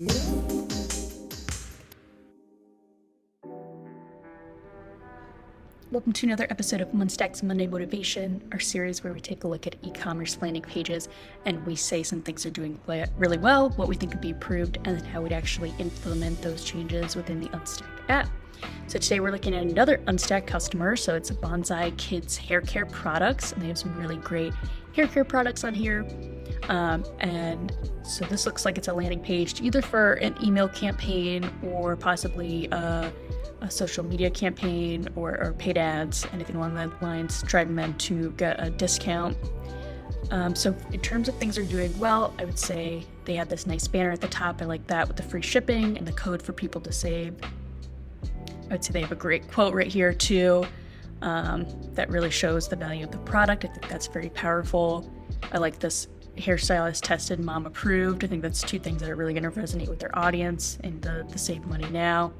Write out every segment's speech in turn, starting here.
Welcome to another episode of Unstack's Monday Motivation, our series where we take a look at e-commerce landing pages and we say some things are doing really well, what we think could be improved, and then how we'd actually implement those changes within the Unstack app. So today we're looking at another Unstack customer. So it's Bonsai Kids hair care products, and they have some really great hair care products on here. And so this looks like it's a landing page either for an email campaign or possibly a social media campaign or paid ads, anything along those lines, driving them to get a discount. So in terms of things are doing well, I would say they had this nice banner at the top. I like that with the free shipping and the code for people to save. I would say they have a great quote right here too, that really shows the value of the product. I think that's very powerful. I like this hairstylist tested, mom approved. I think that's two things that are really going to resonate with their audience and the save money now.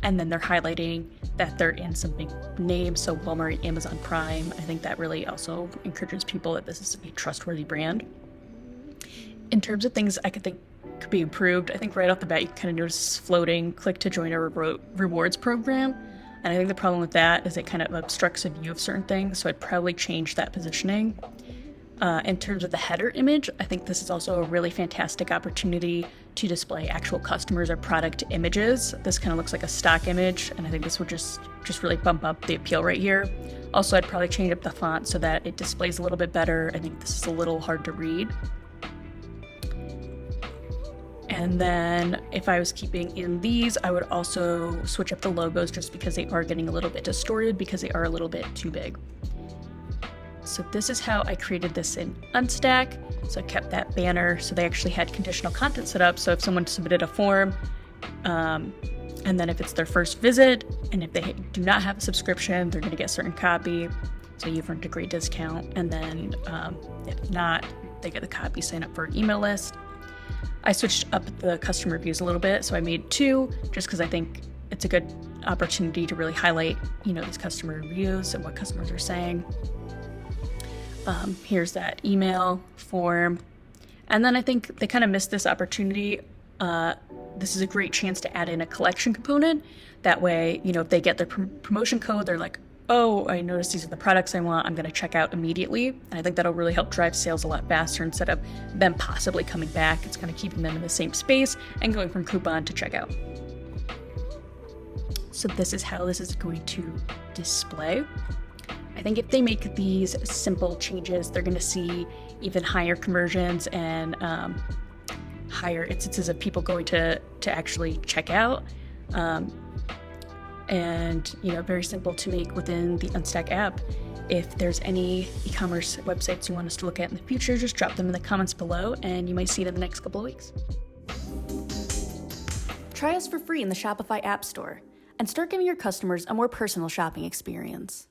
And then they're highlighting that they're in some big names, so Walmart, Amazon Prime. I think that really also encourages people that this is a trustworthy brand. In terms of things I could think could be improved, I think right off the bat you kind of notice floating, click to join a rewards program. And I think the problem with that is it kind of obstructs a view of certain things, so I'd probably change that positioning. In terms of the header image, I think this is also a really fantastic opportunity to display actual customers or product images. This kind of looks like a stock image, and I think this would just really bump up the appeal right here. Also, I'd probably change up the font so that it displays a little bit better. I think this is a little hard to read. And then if I was keeping in these, I would also switch up the logos just because they are getting a little bit distorted because they are a little bit too big. So this is how I created this in Unstack. So I kept that banner. So they actually had conditional content set up. So if someone submitted a form, and then if it's their first visit, and if they do not have a subscription, they're going to get a certain copy. So you've earned a great discount. And then if not, they get the copy, sign up for an email list. I switched up the customer reviews a little bit. So I made 2 just because I think it's a good opportunity to really highlight, these customer reviews and what customers are saying. Here's that email form. And then I think they kind of missed this opportunity. This is a great chance to add in a collection component. That way, if they get their promotion code, they're like, oh, I noticed these are the products I want. I'm going to check out immediately. And I think that'll really help drive sales a lot faster instead of them possibly coming back. It's kind of keeping them in the same space and going from coupon to checkout. So this is how this is going to display. I think if they make these simple changes, they're going to see even higher conversions and higher instances of people going to actually check out. And very simple to make within the Unstack app. If there's any e-commerce websites you want us to look at in the future, just drop them in the comments below and you might see it in the next couple of weeks. Try us for free in the Shopify App Store and start giving your customers a more personal shopping experience.